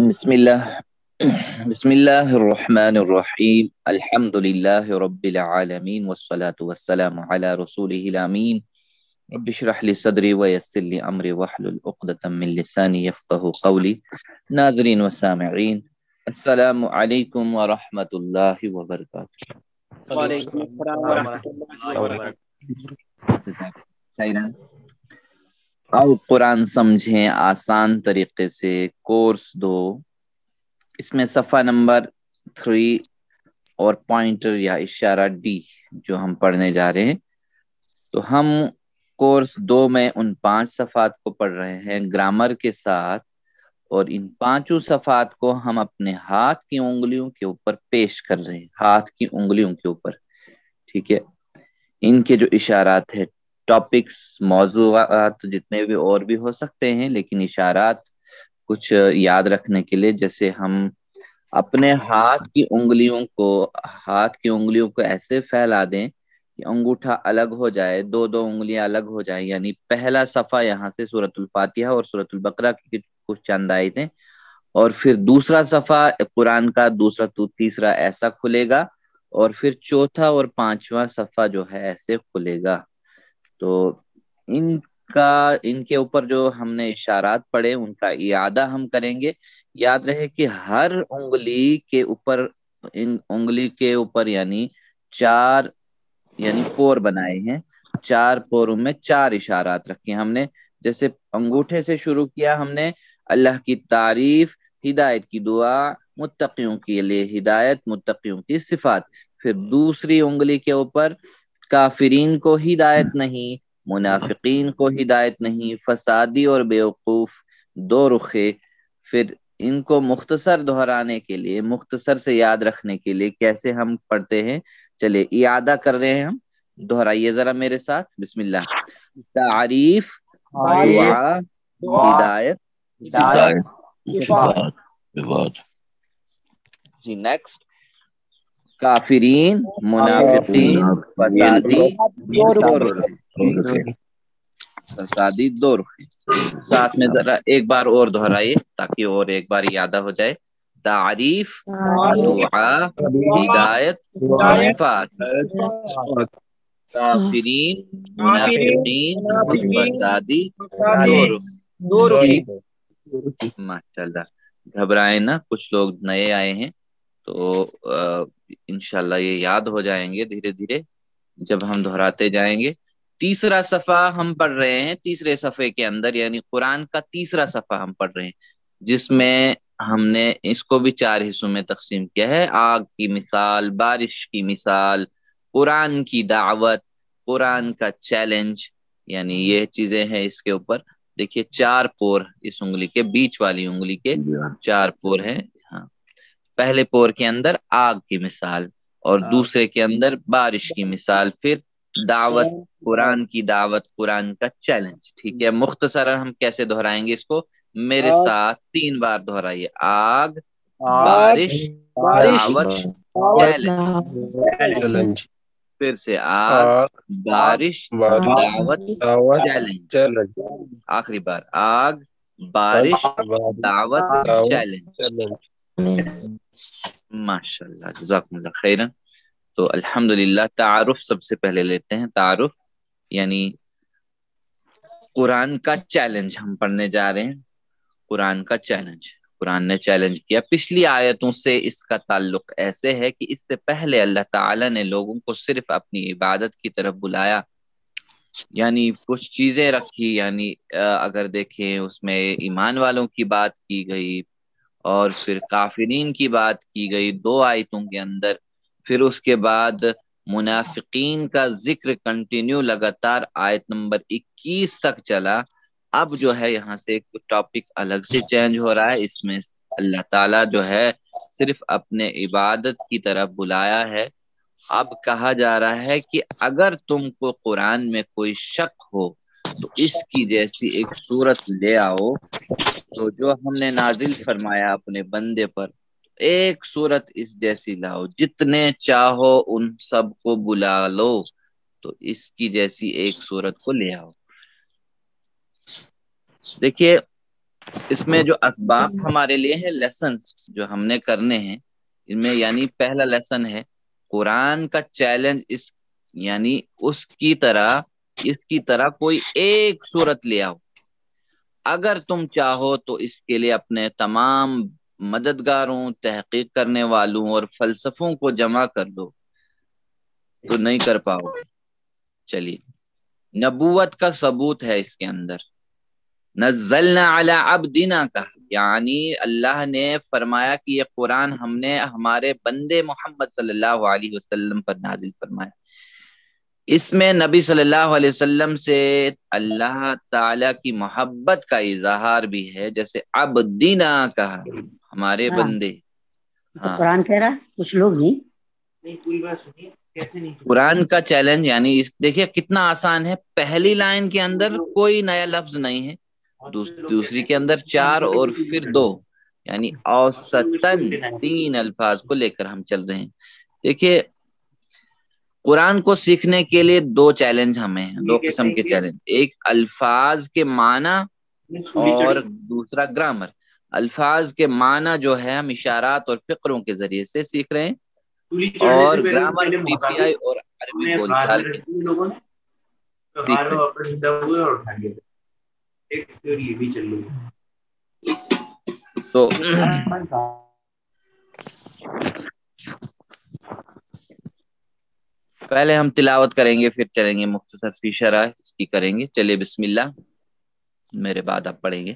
بسم الله بسم الله الرحمن الرحيم الحمد لله رب العالمين والصلاة والسلام على رسوله الأمين رب اشرح لي صدري ويسر لي أمري واحلل عقدة من لساني يفقه قولي. ناظرین و سامعین، السلام علیکم ورحمۃ اللہ وبرکاتہ۔ وعلیکم السلام ورحمۃ اللہ وبرکاتہ۔ خیرن، آؤ قرآن سمجھیں آسان طریقے سے کورس 2، اس میں صفحہ نمبر 3 اور پوائنٹر یا اشارہ ڈی جو ہم پڑھنے جا رہے ہیں۔ تو ہم کورس 2 میں ان 5 صفحات کو پڑھ رہے ہیں گرامر کے ساتھ، اور ان 5 صفحات کو ہم اپنے ہاتھ کی انگلیوں کے اوپر پیش کر رہے ہیں، ہاتھ کی انگلیوں کے اوپر، ٹھیک ہے۔ ان کے جو اشارات ہیں، ٹاپکس، موضوعات جتنے بھی اور بھی ہو سکتے ہیں، لیکن اشارات کچھ یاد رکھنے کے لیے، جیسے ہم اپنے ہاتھ کی انگلیوں کو ایسے پھیلا دیں کہ انگوٹھا الگ ہو جائے، دو انگلیاں الگ ہو جائیں، یعنی پہلا صفحہ یہاں سے سورۃ الفاتحہ اور سورۃ البقرہ کی کچھ چند آیتیں، اور پھر دوسرا صفحہ قرآن کا دوسرا تو تیسرا ایسا کھلے گا، اور پھر چوتھا اور 5واں صفحہ جو ہے ایسے کھلے گا۔ تو ان کے اوپر جو ہم نے اشارات پڑھے ان کا اعادہ ہم کریں گے۔ یاد رہے کہ ہر انگلی کے اوپر یعنی 4 پور بنائے ہیں، 4 پوروں میں 4 اشارات رکھے ہم نے۔ جیسے انگوٹھے سے شروع کیا ہم نے، اللہ کی تعریف، ہدایت کی دعا، متقیوں کے لیے ہدایت، متقیوں کی صفات۔ پھر دوسری انگلی کے اوپر کافرین کو ہدایت نہیں، منافقین کو ہدایت نہیں، فسادی اور بیوقوف، دو رخے۔ پھر ان کو مختصر دہرانے کے لیے، مختصر سے یاد رکھنے کے لیے کیسے ہم پڑھتے ہیں، چلے اعادہ کر رہے ہیں ہم، دہرائیے ذرا میرے ساتھ، بسم اللہ۔ تعریف، دعا، ہدایت، صفات۔ جی نیکسٹ، کافرین، منافقین، فسادی، دو رخی۔ ساتھ میں ذرا ایک بار اور دہرائیے تاکہ اور ایک بار یاد ہو جائے۔ تعریف، دعا، ہدایت، صفات۔ کافرین، منافقین، فسادی، دو رخی۔ ماشاءاللہ، گھبرائیں نہ، کچھ لوگ نئے آئے ہیں تو انشاءاللہ یہ یاد ہو جائیں گے دھیرے دھیرے جب ہم دہراتے جائیں گے۔ تیسرا صفحہ ہم پڑھ رہے ہیں، تیسرے صفحے کے اندر، یعنی قرآن کا تیسرا صفحہ ہم پڑھ رہے ہیں، جس میں ہم نے اس کو بھی 4 حصوں میں تقسیم کیا ہے۔ آگ کی مثال، بارش کی مثال، قرآن کی دعوت، قرآن کا چیلنج، یعنی یہ چیزیں ہیں اس کے اوپر۔ دیکھیے 4 پور اس انگلی کے، بیچ والی انگلی کے 4 پور ہیں۔ ہاں، پہلے پور کے اندر آگ کی مثال، اور دوسرے کے اندر بارش کی مثال، پھر دعوت، قرآن کی دعوت، قرآن کا چیلنج، ٹھیک ہے۔ مختصرا ہم کیسے دہرائیں گے اس کو، میرے ساتھ 3 بار دہرائیے۔ آگ، بارش، دعوت، چیلنج۔ پھر سے آگ، بارش، دعوت، چیلنج۔ آخری بار، آگ، بارش، دعوت، چیلنج۔ ماشاءاللہ، جزاکم اللہ خیرن۔ تو الحمدللہ، تعارف سب سے پہلے لیتے ہیں۔ تعارف یعنی قرآن کا چیلنج ہم پڑھنے جا رہے ہیں۔ قرآن کا چیلنج، قرآن نے چیلنج کیا۔ پچھلی آیتوں سے اس کا تعلق ایسے ہے کہ اس سے پہلے اللہ تعالی نے لوگوں کو صرف اپنی عبادت کی طرف بلایا، یعنی کچھ چیزیں رکھی، یعنی اگر دیکھیں اس میں ایمان والوں کی بات کی گئی، اور پھر کافرین کی بات کی گئی 2 آیتوں کے اندر، پھر اس کے بعد منافقین کا ذکر کنٹینیو لگاتار آیت نمبر 21 تک چلا۔ اب جو ہے یہاں سے ایک ٹاپک الگ سے چینج ہو رہا ہے، اس میں اللہ تعالیٰ جو ہے صرف اپنے عبادت کی طرف بلایا ہے۔ اب کہا جا رہا ہے کہ اگر تم کو قرآن میں کوئی شک ہو تو اس کی جیسی ایک صورت لے آؤ، تو جو ہم نے نازل فرمایا اپنے بندے پر، ایک صورت اس جیسی لاؤ، جتنے چاہو ان سب کو بلا لو، تو اس کی جیسی ایک صورت کو لے آؤ۔ دیکھیے اس میں جو اسباق ہمارے لیے ہیں، لیسنز جو ہم نے کرنے ہیں ان میں، یعنی پہلا لیسن ہے قرآن کا چیلنج، یعنی اس کی طرح کوئی ایک صورت لے آؤ، اگر تم چاہو تو اس کے لیے اپنے تمام مددگاروں، تحقیق کرنے والوں اور فلسفوں کو جمع کر دو تو نہیں کر پاؤ گے۔ چلیے، نبوت کا ثبوت ہے اس کے اندر، نزلنا علی عبدنا کا، یعنی اللہ نے فرمایا کہ یہ قرآن ہم نے ہمارے بندے محمد صلی اللہ علیہ وسلم پر نازل فرمایا۔ اس میں نبی صلی اللہ علیہ وسلم سے اللہ تعالی کی محبت کا اظہار بھی ہے، جیسے عبدنا کہا، ہمارے بندے۔ تو قرآن کہہ رہا ہے، کچھ لوگ نہیں پوری بات سنیے کیسے نہیں۔ قرآن کا چیلنج، یعنی دیکھیے کتنا آسان ہے، پہلی لائن کے اندر کوئی نیا لفظ نہیں ہے، دوسری کے اندر 4 اور پھر 2، یعنی اوسطاً 3 الفاظ کو لے کر ہم چل رہے ہیں۔ دیکھیے قرآن کو سیکھنے کے لیے 2 چیلنج ہمیں ہیں، 2 قسم کے چیلنج، ایک الفاظ کے معنی اور دوسرا گرامر۔ الفاظ کے معنی جو ہے ہم اشارات اور فقروں کے ذریعے سے سیکھ رہے ہیں، اور گرامر پی پی آئی اور عربی بول چال کے سیکھ رہے ہیں۔ تو پہلے ہم تلاوت کریں گے، پھر چلیں گے مختصر فی شرح اس کی کریں گے۔ چلیے بسم اللہ، میرے بعد آپ پڑھیں گے۔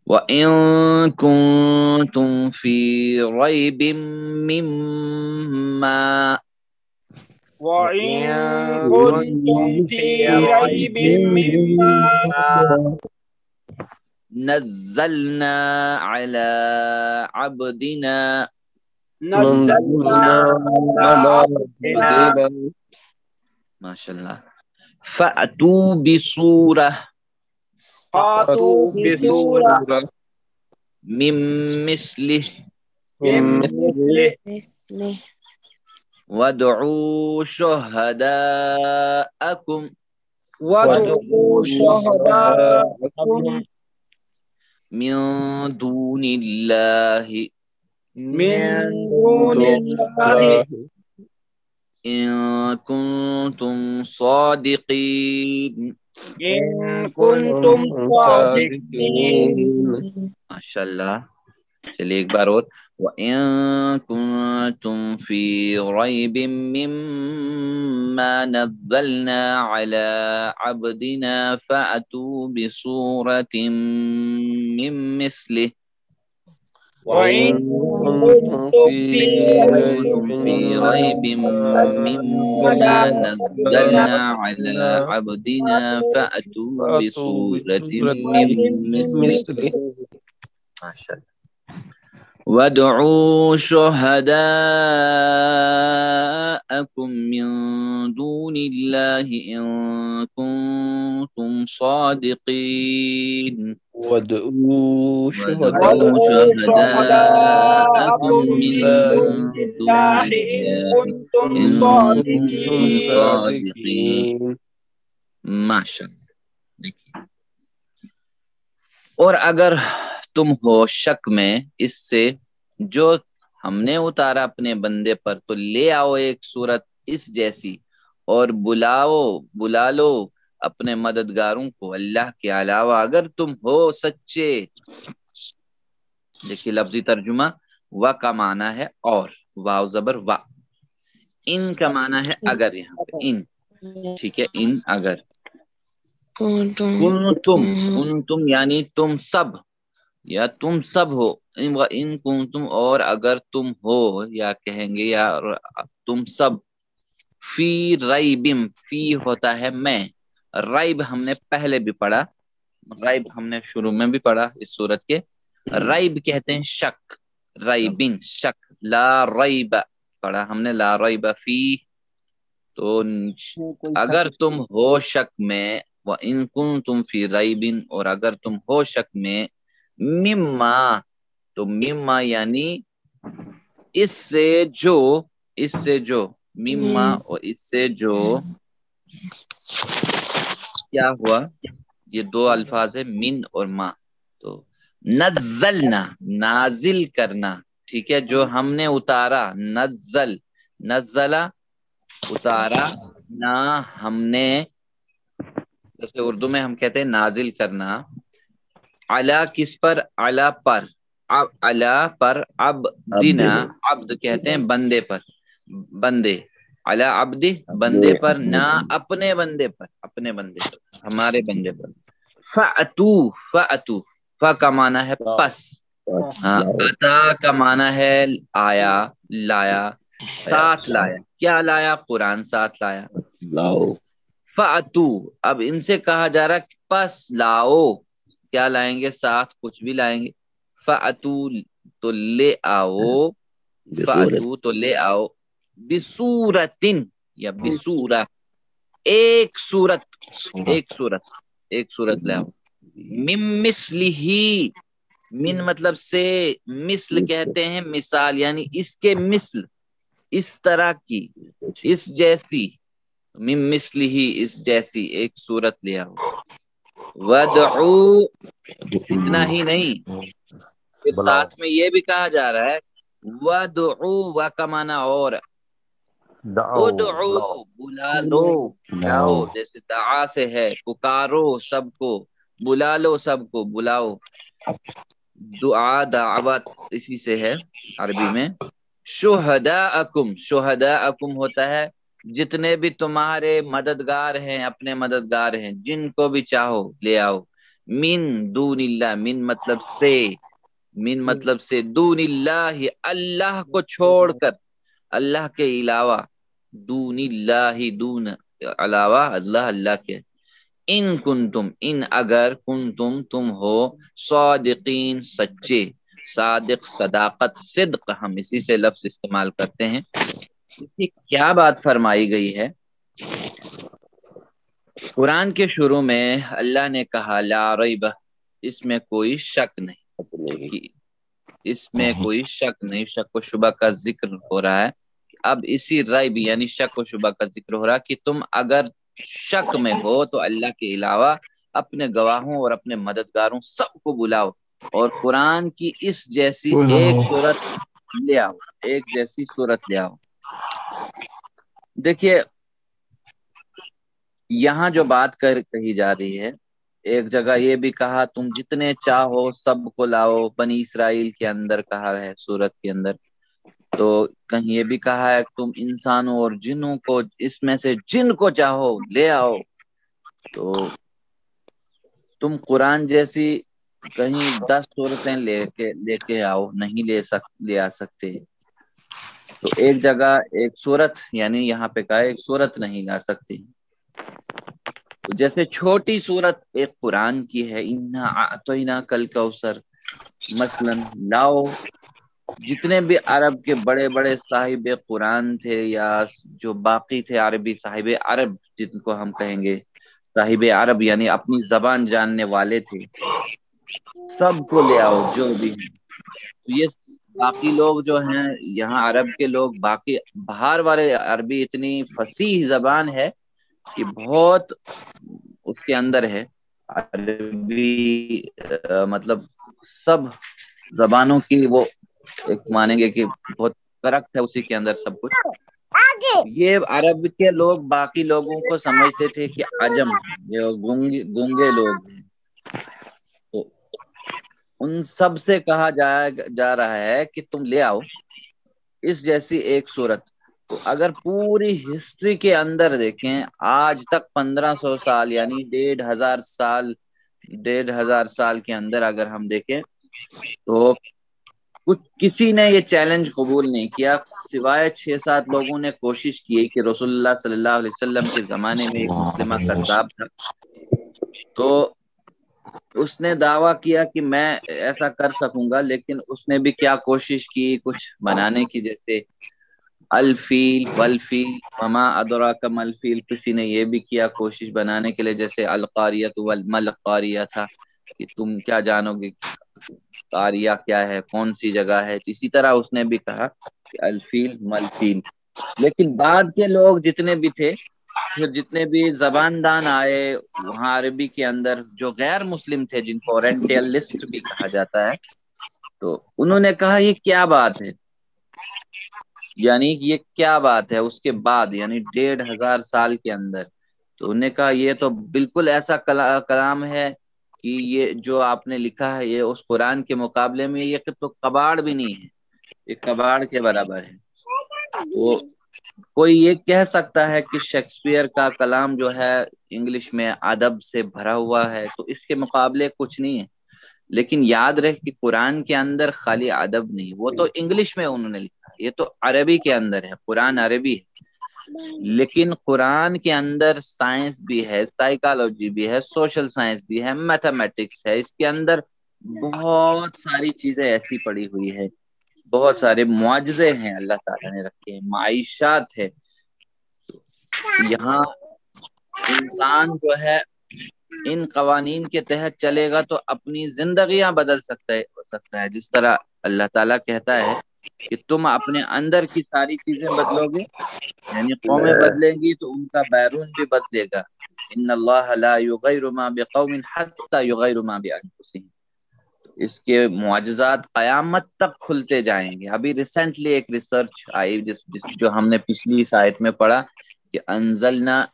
وَإِن كُنتُم فِي رَيْبٍ مِّمَّا نَزَّلْنَا عَلَى عَبْدِنَا ماشاء اللہ، فَأْتُوا بِسُورَةٍ مِّن مِّثْلِهِ وَادْعُوا شُهَدَاءَكُمْ مِن دُونِ اللَّهِ إِن كُنتُم صَادِقِينَ۔ ماشاء اللہ، چلیے ایک بار اور، وَإِن كُنتُم فِي رَيْبٍ مِّمَّا نَزَّلْنَا عَلَى عَبْدِنَا فَأْتُوا بِسُورَةٍ مِّن مِّثْلِهِ وَإِن كُنتُم فِي رَيْبٍ مِّمَّا نَزَّلْنَا عَلَى عَبْدِنَا فَأْتُوا بِسُورَةٍ مِّن مِّثْلِهِ ماشاء اللہ، وَادْعُوا شُهَدَاءَكُم مِّن دُونِ اللَّهِ إِن كُنتُم صَادِقِينَ وَادْعُوا شُهَدَاءَكُم مِّن دُونِ اللَّهِ إِن كُنتُم صَادِقِينَ۔ ماشاء اللہ۔ دیکھیے، اور اگر تم ہو شک میں اس سے جو ہم نے اتارا اپنے بندے پر، تو لے آؤ ایک صورت اس جیسی، اور بلا لو اپنے مددگاروں کو اللہ کے علاوہ اگر تم ہو سچے۔ دیکھیے لفظی ترجمہ، و کا معنی ہے اور، واو زبر و، ان کا معنی ہے اگر، یہاں پہ ان، ٹھیک ہے، ان اگر، کنتم یعنی تم سب، یا تم سب ہو، ان کنتم اور اگر تم ہو، یا کہیں گے یا تم سب، فی ریبم، فی ہوتا ہے میں، ریب ہم نے پہلے بھی پڑھا، ریب ہم نے شروع میں بھی پڑھا اس صورت کے، ریب کہتے ہیں شک، ریبن شک، لا ریب پڑھا ہم نے، لا ریب فی، تو اگر تم ہو شک میں، وَإِن كُنتُمْ فِي رَيْبٍ اور اگر تم ہو شک میں، مما، تو مما یعنی اس سے جو، مما اور اس سے جو، کیا ہوا، یہ دو الفاظ ہے من اور ما. تو نزلنا نازل کرنا، ٹھیک ہے، جو ہم نے اتارا. نزلہ اتارا، نہ ہم نے، جیسے اردو میں ہم کہتے ہیں نازل کرنا. علا کس پر؟ علا پر. علا پر. عبدنا، عبد کہتے ہیں بندے پر، بندے. علا عبدی بندے پر، نہ اپنے بندے پر، اپنے بندے پر، ہمارے بندے پر. فأتو فأتو، ف کا معنی ہے پس، ہاں، عطا کا معنی ہے آیا، لایا، ساتھ لایا. کیا لایا؟ قرآن ساتھ لایا. فأتو، اب ان سے کہا جا رہا پس لاؤ. کیا لائیں گے؟ ساتھ کچھ بھی لائیں گے. فأتو تو لے آؤ، فأتو تو لے آؤ. بصورتن یا بصورہ، ایک صورت، ایک صورت، ایک صورت لے آؤ. من مثلہ، من مطلب سے، مثل کہتے ہیں مثال، یعنی اس کے مثل، اس طرح کی، اس جیسی. من مثلہ، اس جیسی ایک صورت لے آؤ. وَدْعُوا، اتنا ہی نہیں، پھر ساتھ میں یہ بھی کہا جا رہا ہے وَدْعُوا، و کا معنی اور، ادعو بلا لو، بلاؤ، جیسے دعا سے ہے پکارو سب کو، بلا لو سب کو، بلاؤ. دعا دعوت اسی سے ہے عربی میں. شہداءکم، شہداءکم ہوتا ہے جتنے بھی تمہارے مددگار ہیں، اپنے مددگار ہیں، جن کو بھی چاہو لے آؤ. من دون اللہ، من مطلب سے، من مطلب سے، دون اللہ، اللہ کو چھوڑ کر، اللہ کے علاوہ. دون اللہ، دون علاوہ اللہ، اللہ کے. ان کنتم، ان اگر، کنتم تم ہو، صادقین سچے. صادق صداقت، صدق ہم اسی سے لفظ استعمال کرتے ہیں. کیا بات فرمائی گئی ہے؟ قرآن کے شروع میں اللہ نے کہا لا ریب، اس میں کوئی شک نہیں، اس میں کوئی شک نہیں، شک و شبہ کا ذکر ہو رہا ہے. اب اسی ریب یعنی شک و شبہ کا ذکر ہو رہا کہ تم اگر شک میں ہو تو اللہ کے علاوہ اپنے گواہوں اور اپنے مددگاروں سب کو بلاؤ، اور قرآن کی اس جیسی ایک صورت لے آؤ، ایک جیسی صورت لے آؤ. دیکھیے یہاں جو بات کہی جا رہی ہے، ایک جگہ یہ بھی کہا تم جتنے چاہو سب کو لاؤ، بنی اسرائیل کے اندر کہا ہے سورت کے اندر. تو کہیں یہ بھی کہا ہے تم انسانوں اور جنوں کو، اس میں سے جن کو چاہو لے آؤ. تو تم قرآن جیسی کہیں 10 صورتیں لے کے آؤ، نہیں لے آ سکتے. تو ایک جگہ ایک صورت، یعنی یہاں پہ کہا ایک صورت نہیں لا سکتی. جیسے چھوٹی صورت ایک قرآن کی ہے، اِنَّا أَعْطَيْنَاكَ الْكَوْثَرَ، مثلا لاؤ. جتنے بھی عرب کے بڑے بڑے صاحب قرآن تھے، یا جو باقی تھے عربی، صاحب عرب جن کو ہم کہیں گے، صاحب عرب یعنی اپنی زبان جاننے والے تھے، سب کو لے آؤ جو بھی ہیں. یہ باقی لوگ جو ہیں یہاں عرب کے لوگ، باقی باہر والے عربی اتنی فصیح زبان ہے کہ بہت اس کے اندر ہے عربی، مطلب سب زبانوں کی وہ ایک مانیں گے کہ بہت کریکٹ ہے اسی کے اندر سب کچھ. یہ عرب کے لوگ باقی لوگوں کو سمجھتے تھے کہ عجم، یہ گونگے لوگ ہیں. تو ان سب سے کہا جا رہا ہے کہ تم لے آؤ اس جیسی ایک صورت. تو اگر پوری ہسٹری کے اندر دیکھیں، آج تک 1500 سال یعنی 1500 سال کے اندر اگر ہم دیکھیں تو کسی نے یہ چیلنج قبول نہیں کیا، سوائے 6-7 لوگوں نے کوشش کی کہ رسول اللہ صلی اللہ علیہ وسلم کے زمانے میں ایک مسلمہ کذاب تھا، تو اس نے دعویٰ کیا کہ میں ایسا کر سکوں گا، لیکن اس نے بھی کیا کوشش کی کچھ بنانے کی، جیسے الفیل والفیل وما ادراک ما الفیل. کسی نے یہ بھی کیا کوشش بنانے کے لیے، جیسے القاریۃ والمل قاریہ تھا کہ تم کیا جانو گے قاریہ کیا ہے، کون سی جگہ ہے. اسی طرح اس نے بھی کہا کہ الفیل ملفیل. لیکن بعد کے لوگ جتنے بھی تھے پھر جتنے بھی زبان دان آئے وہاں عربی کے اندر جو غیر مسلم تھے جن کو اورینٹیلسٹ بھی کہا جاتا ہے، تو انہوں نے کہا یہ کیا بات ہے، یعنی یہ کیا بات ہے اس کے بعد یعنی 1500 سال کے اندر. تو انہوں نے کہا یہ تو بالکل ایسا کلام ہے کہ یہ جو آپ نے لکھا ہے یہ اس قرآن کے مقابلے میں یہ تو کباڑ بھی نہیں ہے، یہ کباڑ کے برابر ہے. تو کوئی یہ کہہ سکتا ہے کہ شیکسپیئر کا کلام جو ہے انگلش میں ادب سے بھرا ہوا ہے، تو اس کے مقابلے کچھ نہیں ہے. لیکن یاد رہے کہ قرآن کے اندر خالی ادب نہیں، وہ تو انگلش میں انہوں نے لکھا، یہ تو عربی کے اندر ہے، قرآن عربی ہے. لیکن قرآن کے اندر سائنس بھی ہے، سائیکالوجی بھی ہے، سوشل سائنس بھی ہے، میتھمیٹکس ہے، اس کے اندر بہت ساری چیزیں ایسی پڑی ہوئی ہے، بہت سارے معجزے ہیں اللہ تعالیٰ نے رکھے ہیں، معیشات ہے. یہاں انسان جو ہے ان قوانین کے تحت چلے گا تو اپنی زندگیاں بدل سکتا ہے. جس طرح اللہ تعالیٰ کہتا ہے کہ تم اپنے اندر کی ساری چیزیں بدلو گے، یعنی قومیں بدلیں گی تو ان کا بیرون بھی بدلے گا. ان اللہ لا یغیر ما بقوم حتی یغیر ما بانفسہم. اس کے معجزات قیامت تک کھلتے جائیں گے. ابھی ریسنٹلی ایک ریسرچ آئی جو ہم نے پچھلی آیت میں پڑھا کہ انزلنا،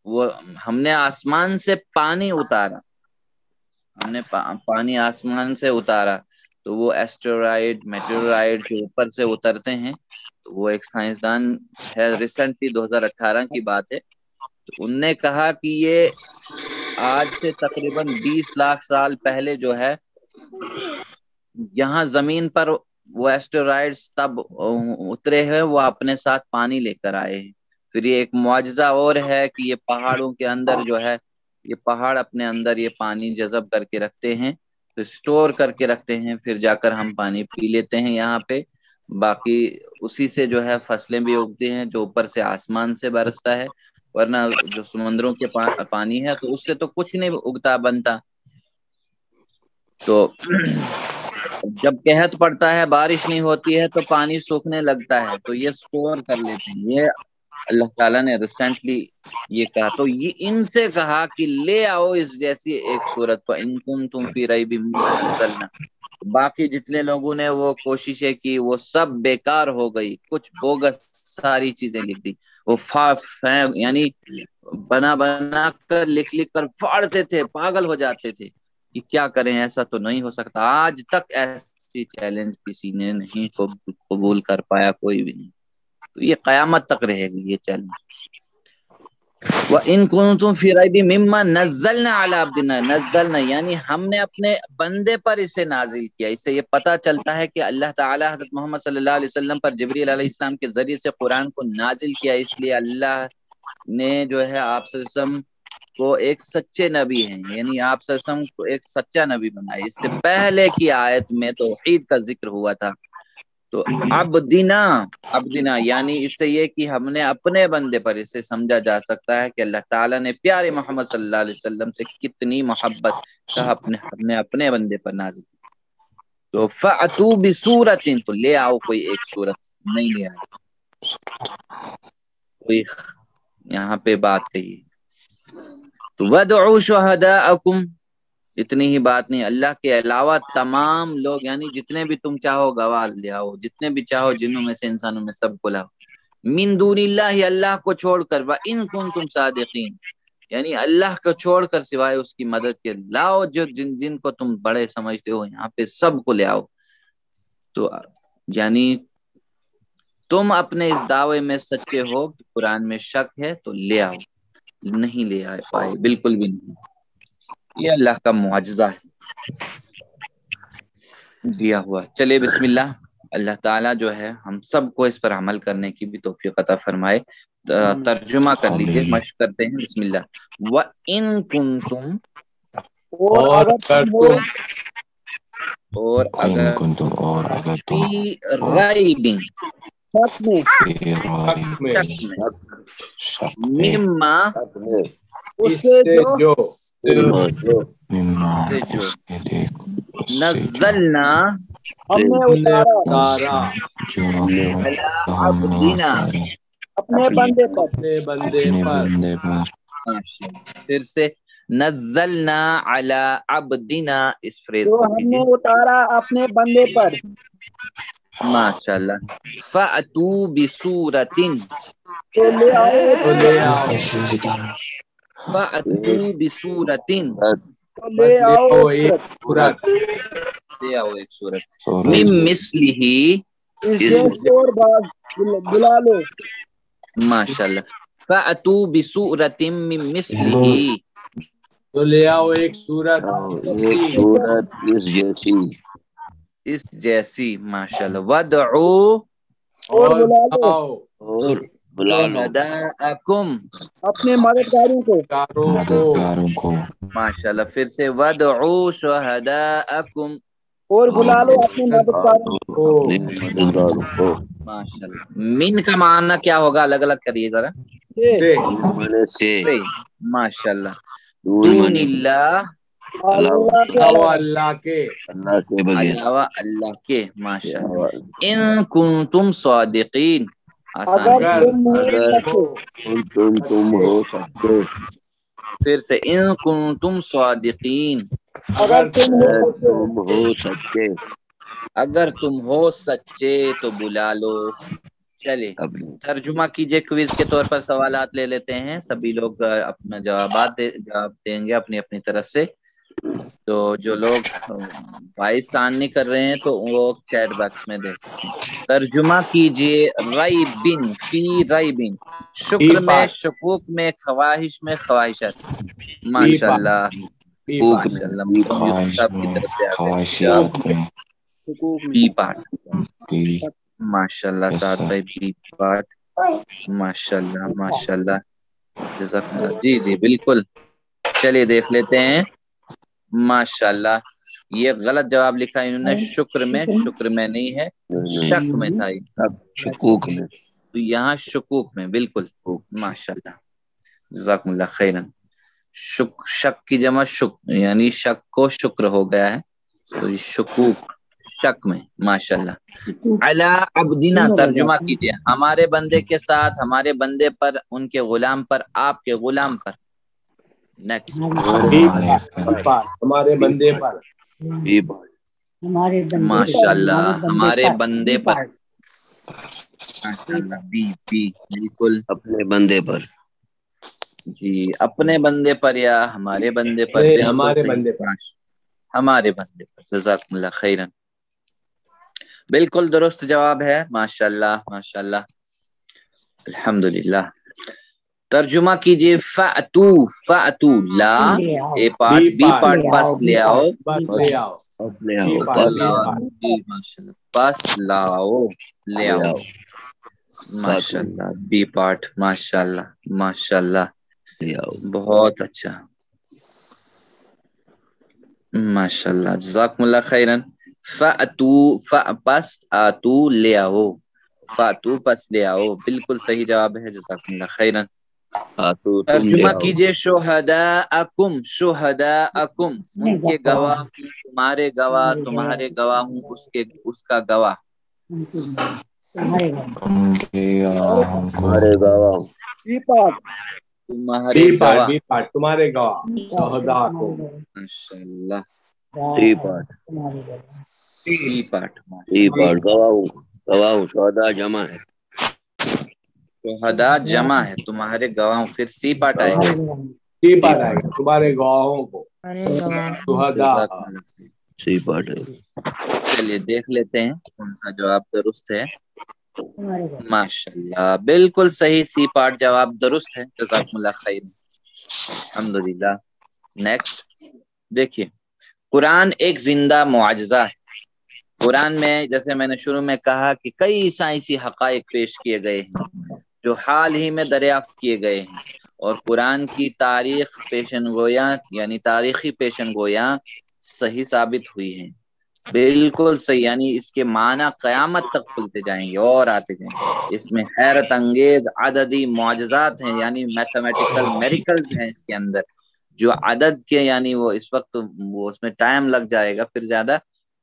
وہ ہم نے آسمان سے پانی اتارا، ہم نے پانی آسمان سے اتارا. تو وہ ایسٹرائڈ میٹیورائڈ جو اوپر سے اترتے ہیں، تو وہ ایک سائنسدان ہے، ریسنٹلی 2018 کی بات ہے، تو ان نے کہا کہ یہ آج سے تقریباً 20 لاکھ سال پہلے جو ہے یہاں زمین پر وہ ایسٹرائڈز تب اترے ہیں، وہ اپنے ساتھ پانی لے کر آئے ہیں. پھر یہ ایک معجزہ اور ہے کہ یہ پہاڑوں کے اندر جو ہے یہ پہاڑ اپنے اندر یہ پانی جذب کر کے رکھتے ہیں، پھر سٹور کر کے رکھتے ہیں، پھر جا کر ہم پانی پی لیتے ہیں یہاں پہ. باقی اسی سے جو ہے فصلیں بھی اگتی ہیں جو اوپر سے آسمان سے برستا ہے، ورنہ جو سمندروں کے پانی ہے تو اس سے تو کچھ نہیں اگتا بنتا. تو جب قحط پڑتا ہے، بارش نہیں ہوتی ہے تو پانی سوکھنے لگتا ہے، تو یہ سٹور کر لیتے ہیں. یہ اللہ تعالیٰ نے ریسنٹلی یہ کہا. تو یہ ان سے کہا کہ لے آؤ اس جیسی ایک صورت کو، ان کنتم فی ریب مما نزلنا. باقی جتنے لوگوں نے وہ کوششیں کی وہ سب بیکار ہو گئی، کچھ بوگس ساری چیزیں لکھ دی. وہ یعنی بنا کر لکھ کر پھاڑتے تھے، پاگل ہو جاتے تھے کہ کیا کریں، ایسا تو نہیں ہو سکتا. آج تک ایسی چیلنج کسی نے نہیں قبول کر پایا، کوئی بھی نہیں. تو یہ قیامت تک رہے گی یہ چیلنج. وَإِن كُنتُمْ فِي رَيْبٍ مِّمَّا نَزَّلْنَا عَلَىٰ عَبْدِنَا. نزلنا یعنی ہم نے اپنے بندے پر اسے نازل کیا. اس سے یہ پتہ چلتا ہے کہ اللہ تعالیٰ حضرت محمد صلی اللہ علیہ وسلم پر جبریل علیہ السلام کے ذریعے سے قرآن کو نازل کیا. اس لیے اللہ نے جو ہے آپ صلی اللہ علیہ وسلم کو ایک سچے نبی ہیں، یعنی آپ صلی اللہ علیہ وسلم کو ایک سچا نبی بنایا. اس سے پہلے کی آیت میں توحید کا ذکر ہوا تھا. تو عبدنا یعنی اس سے یہ کہ ہم نے اپنے بندے پر اسے سمجھا جا سکتا ہے کہ اللہ تعالیٰ نے پیارے محمد صلی اللہ علیہ وسلم سے کتنی محبت کا ہم نے اپنے بندے پر نازل. تو فَأْتُوا بِسُورَةٍ، تو لے آؤ کوئی ایک صورت. نہیں لے آئے، کوئی یہاں پہ بات کہی. تو وَادْعُوا شُهَدَاءَكُمْ، اتنی ہی بات نہیں، اللہ کے علاوہ تمام لوگ یعنی جتنے بھی تم چاہو گواہ لے آؤ، جتنے بھی چاہو جنوں میں سے انسانوں میں سب کو لاؤ. من دون اللہ، اللہ کو چھوڑ کر. وَإِن كُنتُمْ صَادِقِينَ، یعنی اللہ کو چھوڑ کر سوائے اس کی مدد کے لاؤ جو جن کو تم بڑے سمجھتے ہو، یہاں پہ سب کو لے آؤ. تو یعنی تم اپنے اس دعوے میں سچے ہو کہ قرآن میں شک ہے تو لے آؤ. نہیں لے آئے پائے، بالکل بھی نہیں. یہ اللہ کا معجزہ ہے دیا ہوا. چلے بسم اللہ. اللہ تعالیٰ جو ہے ہم سب کو اس پر عمل کرنے کی بھی توفیق عطا فرمائے. ترجمہ کر لیجئے، مشق کرتے ہیں. بسم اللہ. وَإِن كُنتُمْ، اور اگر تم فی ریب، مما، نزلنا، علی عبدنا، اپنے بندے پر اپنے بندے پر پھر سے نزلنا علی عبدنا اس فریز جو کو ہم نے کیجیے اتارا اپنے بندے پر ماشاءاللہ فأتو بسورتن تو لے آؤ تو لے آؤ فأتو بسورتن تو لے آؤ ایک سورت لے آؤ ایک سورت من مثلہ اس جیسے اور باز بلا لو ماشاءاللہ فأتو بسورت من مثلہ تو لے آؤ ایک سورت اس جیسی ماشاءاللہ ودعو اور اور بلا لو شہداءکم اپنے مددگاروں کو مددگاروں کو ماشاءاللہ پھر سے ودعو شہداءکم اور بلا لو اپنے مددگاروں کو ماشاءاللہ من کا معنی کیا ہوگا الگ الگ کریے ذرا سے ماشاءاللہ دون اللہ اللہ کے اللہ کے علاوہ اللہ کے ماشاءاللہ ان کنتم صادقین آسان اگر ہے تم ہو سکتے پھر سے ان کنتم صادقین اگر تم ہو سکتے اگر تم ہو سچے تو بلا لو چلے ترجمہ کیجئے کوئز کے طور پر سوالات لے لیتے ہیں سبھی لوگ اپنا جواب دیں گے اپنی اپنی طرف سے تو جو لوگ وائس آن نہیں کر رہے ہیں تو وہ چیٹ باکس میں دے سکتے ہیں ترجمہ کیجئے ریبن فی ریبن شکر میں شکوک میں خواہش میں خواہشات ماشاءاللہ ماشاءاللہ صاحب کی طرف سے آتے ہیں بی پارٹ ماشاءاللہ سعد بھائی بی پارٹ ماشاءاللہ ماشاءاللہ جزاک اللہ جی جی بالکل چلیے دیکھ لیتے ہیں ماشاءاللہ یہ غلط جواب لکھا انہوں نے شکر میں نہیں ہے شک میں تھا شکوک میں تو یہاں شکوک میں بالکل ماشاءاللہ جزاکم اللہ خیرن شک کی جمع شک یعنی شک کو شکر ہو گیا ہے تو یہ شکوک شک میں ماشاءاللہ علی عبدنا ترجمہ کیجئے ہمارے بندے کے ساتھ ہمارے بندے پر ان کے غلام پر آپ کے غلام پر نیکسٹ ہمارے بندے پر ماشاءاللہ ہمارے بندے پر ماشاءاللہ بی بالکل اپنے بندے پر جی اپنے بندے پر یا ہمارے بندے پر ہمارے بندے پر ہمارے بندے پر جزاکم اللہ خیرن بالکل درست جواب ہے ماشاءاللہ ماشاءاللہ الحمدللہ ترجمہ کیجئے فأتو لا اے پارٹ بی پارٹ پس لے آؤ پس لاؤ لے آؤ ماشاءاللہ بی پارٹ ماشاءاللہ ماشاءاللہ بہت اچھا ماشاءاللہ جزاکم اللہ خیرن فأتو پس آتو لے آؤ فاتو پس لے آؤ بالکل صحیح جواب ہے جزاکم اللہ خیرن ترجمہ کیجئے شہداءکم ان کے گواہ تمہارے گواہ تمہارے گواہ ہوں اس کا گواہ تمہارے گواہ تمہارے گواہ تمہارے گواہ شہداء کو ماشاءاللہ گواہ شہداء جمع ہے شہداء جمع ہے تمہارے گواہ پھر سی پارٹ آئے گا تمہارے گواہوں کو سی پارٹ ہے چلیے دیکھ لیتے ہیں کون سا جواب درست ہے ماشاءاللہ بالکل صحیح سی پارٹ جواب درست ہے جزاکم اللہ خیر الحمدللہ نیکسٹ دیکھیے قرآن ایک زندہ معجزہ ہے قرآن میں جیسے میں نے شروع میں کہا کہ کئی سائنسی حقائق پیش کیے گئے ہیں جو حال ہی میں دریافت کیے گئے ہیں اور قرآن کی تاریخ پیشن گویاں یعنی تاریخی پیشن گویاں صحیح ثابت ہوئی ہیں بالکل صحیح یعنی اس کے معنی قیامت تک کھلتے جائیں گے اور آتے جائیں گے اس میں حیرت انگیز عددی معجزات ہیں یعنی میتھمیٹیکل میریکلز ہیں اس کے اندر جو عدد کے یعنی وہ اس وقت وہ اس میں ٹائم لگ جائے گا پھر زیادہ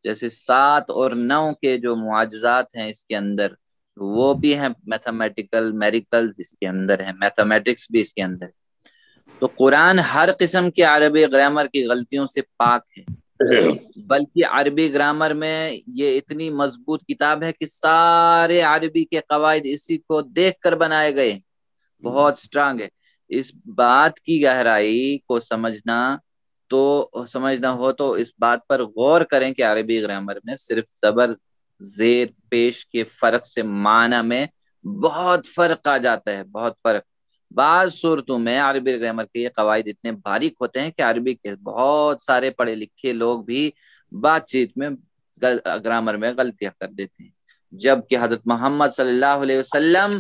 جیسے 7 اور 9 کے جو معجزات ہیں اس کے اندر وہ بھی ہیں میتھمیٹیکل میریکلز اس کے اندر ہیں، میتھمیٹکس بھی اس کے اندر ہے۔ تو قرآن ہر قسم کی عربی گرامر کی غلطیوں سے پاک ہے، بلکہ عربی گرامر میں یہ اتنی مضبوط کتاب ہے کہ سارے عربی کے قواعد اسی کو دیکھ کر بنائے گئے، بہت سٹرانگ ہے۔ اس بات کی گہرائی کو سمجھنا ہو تو اس بات پر غور کریں کہ عربی گرامر میں صرف زبر زیر پیش کے فرق سے معنی میں بہت فرق آ جاتا ہے، بہت فرق۔ بعض صورتوں میں عربی گرامر کے یہ قواعد اتنے باریک ہوتے ہیں کہ عربی کے بہت سارے پڑھے لکھے لوگ بھی بات چیت میں گرامر میں غلطیاں کر دیتے ہیں، جبکہ حضرت محمد صلی اللہ علیہ وسلم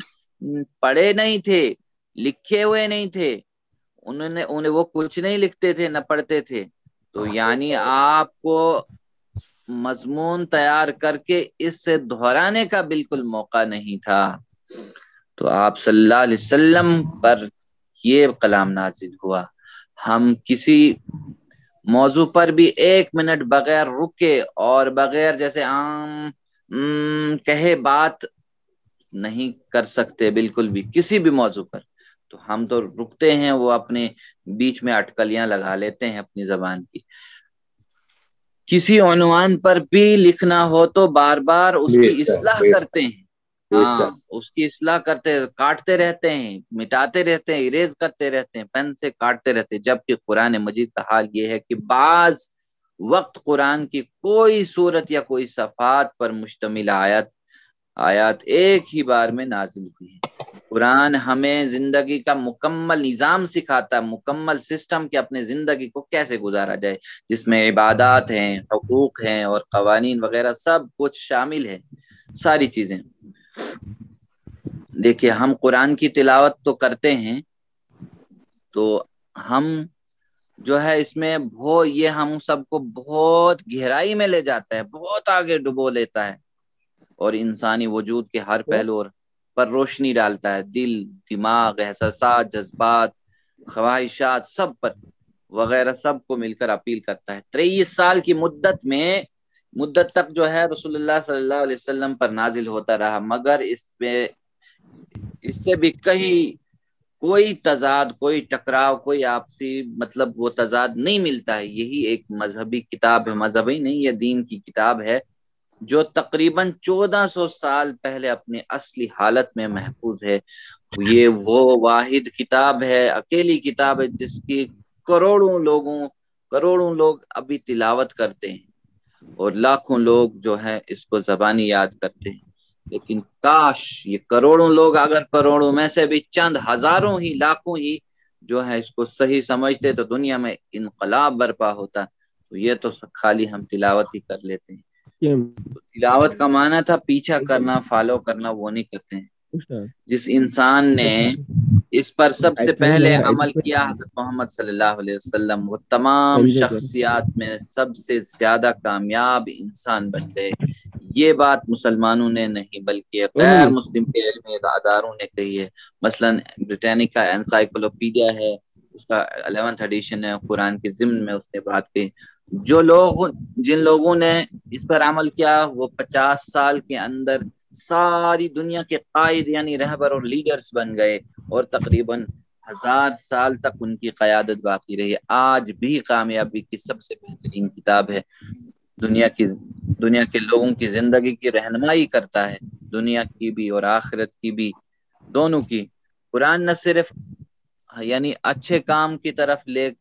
پڑھے نہیں تھے، لکھے ہوئے نہیں تھے، انہیں وہ کچھ نہیں لکھتے تھے نہ پڑھتے تھے، تو یعنی آپ کو مضمون تیار کر کے اس سے دہرانے کا بالکل موقع نہیں تھا۔ تو آپ صلی اللہ علیہ وسلم پر یہ کلام نازل ہوا۔ ہم کسی موضوع پر بھی 1 منٹ بغیر رکے اور بغیر جیسے عام کہے بات نہیں کر سکتے، بالکل بھی کسی بھی موضوع پر۔ تو ہم تو رکتے ہیں، وہ اپنے بیچ میں اٹکلیاں لگا لیتے ہیں اپنی زبان کی۔ کسی عنوان پر بھی لکھنا ہو تو بار بار اس کی اصلاح کرتے ہیں، ہاں اس کی اصلاح کرتے، کاٹتے رہتے ہیں، مٹاتے رہتے ہیں، اریز کرتے رہتے ہیں، پین سے کاٹتے رہتے ہیں، جبکہ قرآن مجید کا حال یہ ہے کہ بعض وقت قرآن کی کوئی صورت یا کوئی صفحات پر مشتمل آیات ایک ہی بار میں نازل ہوئی ہے۔ قرآن ہمیں زندگی کا مکمل نظام سکھاتا ہے، مکمل سسٹم کہ اپنے زندگی کو کیسے گزارا جائے، جس میں عبادات ہیں، حقوق ہیں اور قوانین وغیرہ سب کچھ شامل ہے، ساری چیزیں۔ دیکھیے ہم قرآن کی تلاوت تو کرتے ہیں، تو ہم جو ہے اس میں یہ ہم سب کو بہت گہرائی میں لے جاتا ہے، بہت آگے ڈبو لیتا ہے، اور انسانی وجود کے ہر پہلو پر روشنی ڈالتا ہے، دل، دماغ، احساسات، جذبات، خواہشات، سب پر وغیرہ سب کو مل کر اپیل کرتا ہے۔ 23 سال کی مدت تک جو ہے رسول اللہ صلی اللہ علیہ وسلم پر نازل ہوتا رہا، مگر اس سے بھی کوئی تضاد، کوئی ٹکراؤ، کوئی آپسی مطلب وہ تضاد نہیں ملتا ہے۔ یہی ایک مذہبی کتاب ہے، مذہبی نہیں، یہ دین کی کتاب ہے جو تقریباً 1400 سال پہلے اپنی اصلی حالت میں محفوظ ہے۔ یہ وہ واحد کتاب ہے، اکیلی کتاب ہے جس کی کروڑوں لوگ ابھی تلاوت کرتے ہیں، اور لاکھوں لوگ جو ہے اس کو زبانی یاد کرتے ہیں۔ لیکن کاش یہ کروڑوں لوگ اگر کروڑوں میں سے بھی چند ہزاروں ہی، لاکھوں ہی جو ہے اس کو صحیح سمجھتے تو دنیا میں انقلاب برپا ہوتا۔ تو یہ تو خالی ہم تلاوت ہی کر لیتے ہیں۔ تو تلاوت کا معنی تھا پیچھا کرنا، فالو کرنا، وہ نہیں کرتے ہیں۔ جس انسان نے اس پر سب سے پہلے عمل کیا حضرت محمد صلی اللہ علیہ وسلم، وہ تمام شخصیات میں سب سے زیادہ کامیاب انسان بن گئے۔ یہ بات مسلمانوں نے نہیں بلکہ غیر مسلم کے علمی اداروں نے کہی ہے۔ مثلا برٹانیکا انسائکلوپیڈیا ہے، اس کا 11th ایڈیشن ہے، قرآن کے ضمن میں اس نے بات کی۔ جن لوگوں نے اس پر عمل کیا وہ 50 سال کے اندر ساری دنیا کے قائد یعنی رہبر اور لیڈرز بن گئے، اور تقریباً 1000 سال تک ان کی قیادت باقی رہی۔ آج بھی کامیابی کی سب سے بہترین کتاب ہے، دنیا کے لوگوں کی زندگی کی رہنمائی کرتا ہے، دنیا کی بھی اور آخرت کی بھی، دونوں کی۔ قرآن نہ صرف یعنی اچھے کام کی طرف لے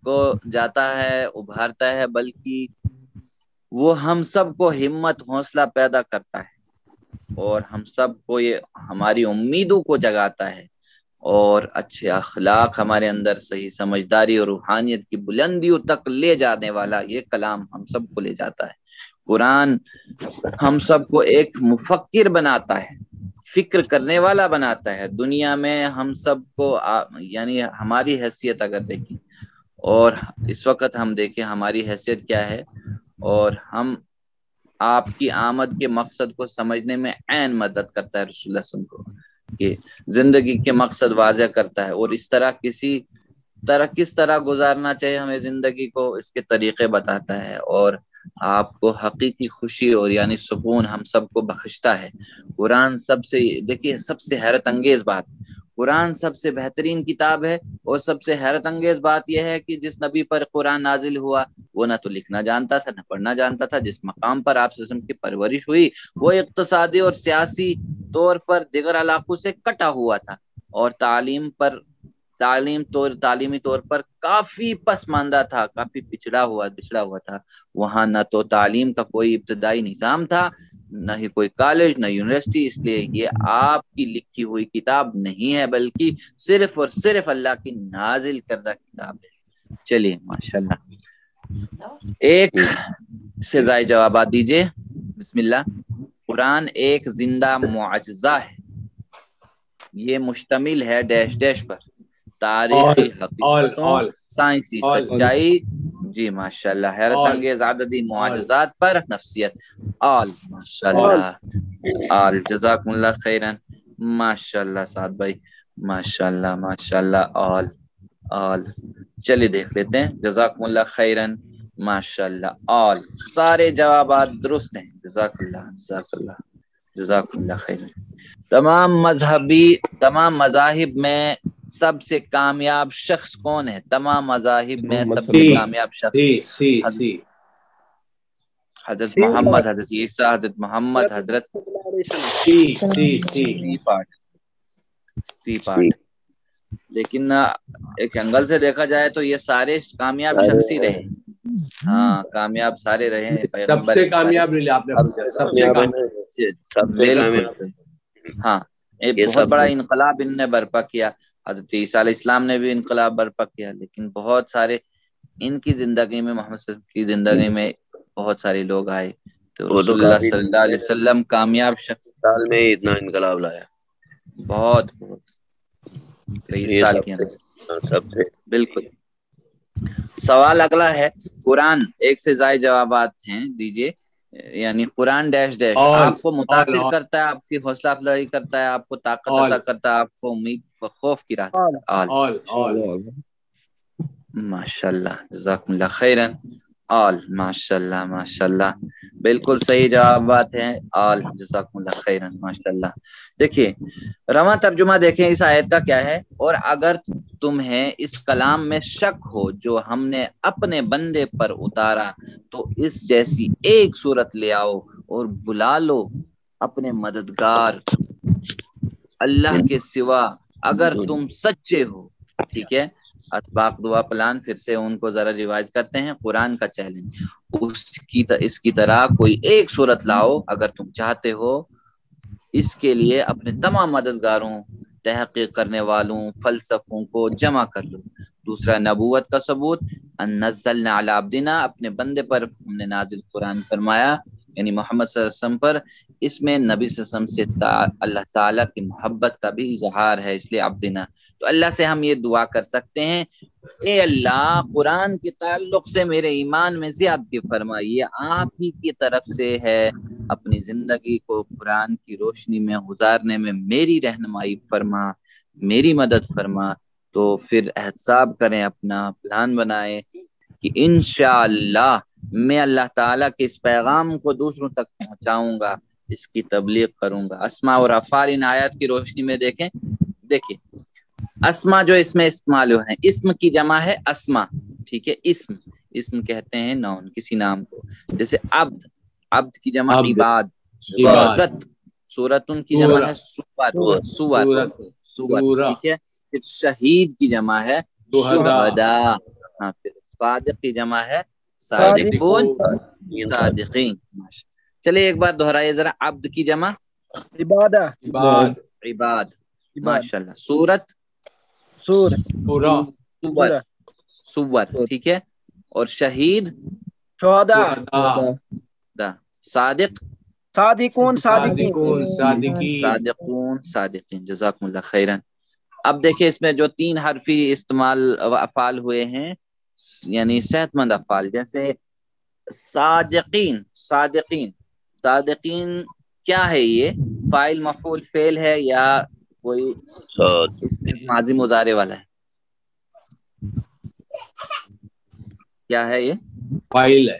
کو جاتا ہے، ابھارتا ہے، بلکہ وہ ہم سب کو ہمت، حوصلہ پیدا کرتا ہے، اور ہم سب کو یہ ہماری امیدوں کو جگاتا ہے، اور اچھے اخلاق ہمارے اندر، صحیح سمجھداری اور روحانیت کی بلندیوں تک لے جانے والا یہ کلام ہم سب کو لے جاتا ہے۔ قرآن ہم سب کو ایک مفکر بناتا ہے، فکر کرنے والا بناتا ہے۔ دنیا میں ہم سب کو یعنی ہماری حیثیت اگر دیکھیں، اور اس وقت ہم دیکھیں ہماری حیثیت کیا ہے، اور ہم آپ کی آمد کے مقصد کو سمجھنے میں عین مدد کرتا ہے رسول اللہ صلی اللہ علیہ وسلم کو، کہ زندگی کے مقصد واضح کرتا ہے، اور اس طرح کس طرح گزارنا چاہیے ہمیں زندگی کو، اس کے طریقے بتاتا ہے، اور آپ کو حقیقی خوشی اور یعنی سکون ہم سب کو بخشتا ہے۔ قرآن سب سے، دیکھیے سب سے حیرت انگیز بات، قرآن سب سے بہترین کتاب ہے، اور سب سے حیرت انگیز بات یہ ہے کہ جس نبی پر قرآن نازل ہوا وہ نہ تو لکھنا جانتا تھا نہ پڑھنا جانتا تھا۔ جس مقام پر آپ وسلم کی پرورش ہوئی وہ اقتصادی اور سیاسی طور پر دیگر علاقوں سے کٹا ہوا تھا، اور تعلیمی طور پر کافی پسماندہ تھا، کافی بچھڑا ہوا تھا۔ وہاں نہ تو تعلیم کا کوئی ابتدائی نظام تھا، نہ ہی کوئی کالج، نہ یونیورسٹی۔ اس لیے یہ آپ کی لکھی ہوئی کتاب نہیں ہے، بلکہ صرف اور صرف اللہ کی نازل کردہ کتاب ہے۔ چلیے ماشاءاللہ، ایک سے زائد جوابات دیجئے۔ بسم اللہ۔ قرآن ایک زندہ معجزہ ہے، یہ مشتمل ہے ڈیش ڈیش پر، تاریخی حقیقتوں، سائنسی سچائی، جی ماشاءاللہ، حیرت انگیز عددی معجزات پر، نفسیت، آل ماشاءاللہ، آل جزاکم اللہ خیرن، ماشاءاللہ سعد بھائی، ماشاءاللہ ماشاءاللہ، آل چلیے دیکھ لیتے ہیں، جزاکم اللہ خیرن، ماشاءاللہ، آل سارے جوابات درست ہیں، جزاک اللہ جزاک اللہ خیرن۔ تمام مذاہب میں سب سے کامیاب شخص کون ہے؟ تمام مذاہب میں سب سے کامیاب شخص حضرت محمد، حضرت عیسیٰ، حضرت محمد، حضرت سی پارٹ۔ لیکن ایک اینگل سے دیکھا جائے تو یہ سارے کامیاب شخص ہی رہے، ہاں کامیاب سارے رہے ہیں، سب سے کامیاب سب سے بالکل، ہاں ایک بہت بڑا انقلاب ان نے برپا کیا، حضرت عیسیٰ علیہ السلام نے بھی انقلاب برپا کیا، لیکن بہت سارے ان کی زندگی میں، محمد صلی اللہ علیہ وسلم کی زندگی میں بہت سارے لوگ آئے، تو رسول اللہ صلی اللہ علیہ وسلم کامیاب شخص سال میں اتنا انقلاب لایا، بہت 23 سال کے اندر، بالکل۔ سوال اگلا ہے، قرآن ایک سے زائد جوابات ہیں دیجئے، یعنی قرآن ڈیش ڈیش آپ کو متاثر کرتا ہے، آپ کی حوصلہ افزائی کرتا ہے، آپ کو طاقت عطا کرتا ہے، آپ کو امید و خوف کی راہ دیتا ہے۔ ماشاءاللہ جزاکم اللہ خیرن، آل ماشاءاللہ ماشاءاللہ، بالکل صحیح جوابات ہیں، آل جزاکم اللہ خیرن، ماشاءاللہ۔ دیکھیے رواں ترجمہ دیکھیں اس آیت کا کیا ہے، اور اگر تمہیں اس کلام میں شک ہو جو ہم نے اپنے بندے پر اتارا تو اس جیسی ایک صورت لے آؤ اور بلا لو اپنے مددگار اللہ کے سوا اگر تم سچے ہو۔ ٹھیک ہے، اسباق دعا پلان پھر سے ان کو ذرا ریوائز کرتے ہیں۔ قرآن کا چیلنج، اس کی طرح کوئی ایک صورت لاؤ اگر تم چاہتے ہو، اس کے لیے اپنے تمام مددگاروں، تحقیق کرنے والوں، فلسفوں کو جمع کر لو۔ دوسرا نبوت کا ثبوت، ان نزلنا علی عبدنا، اپنے بندے پر ہم نے نازل قرآن فرمایا، یعنی محمد صلی اللہ علیہ وسلم پر۔ اس میں نبی صلی اللہ علیہ وسلم سے اللہ تعالیٰ کی محبت کا بھی اظہار ہے، اس لیے عبدنا۔ تو اللہ سے ہم یہ دعا کر سکتے ہیں، اے اللہ قرآن کے تعلق سے میرے ایمان میں زیادتی فرمائیے، آپ ہی کی طرف سے ہے، اپنی زندگی کو قرآن کی روشنی میں گزارنے میں میری رہنمائی فرما، میری مدد فرما۔ تو پھر احتساب کریں، اپنا پلان بنائیں کہ انشاءاللہ میں اللہ تعالیٰ کے اس پیغام کو دوسروں تک پہنچاؤں گا، اس کی تبلیغ کروں گا۔ اسماء اور افعال ان آیات کی روشنی میں دیکھیں اسما جو اس میں استعمال ہوئے ہیں، اسم کی جمع ہے اسما، ٹھیک ہے، اسم کہتے ہیں نون کسی نام کو، جیسے عبد کی جمع عباد، سورتن کی جمع ہے سور، ٹھیک ہے، شہید کی جمع ہے شہداء، ہاں، پھر صادق کی جمع ہے صادقون، صادقین۔ چلیے ایک بار دہرائیے ذرا، عبد کی جمع عباد، ماشاءاللہ، سورت سور، ٹھیک ہے، اور شہید صادق صادقون صادقین، جزاکم اللہ خیرن۔ اب دیکھیں اس میں جو 3 حرفی استعمال افعال ہوئے ہیں، یعنی صحت مند افعال، جیسے صادقین کیا ہے؟ یہ فاعل مفعول فعل ہے یا کوئی ماضی مضارع والا ہے؟ کیا ہے یہ؟ فاعل ہے،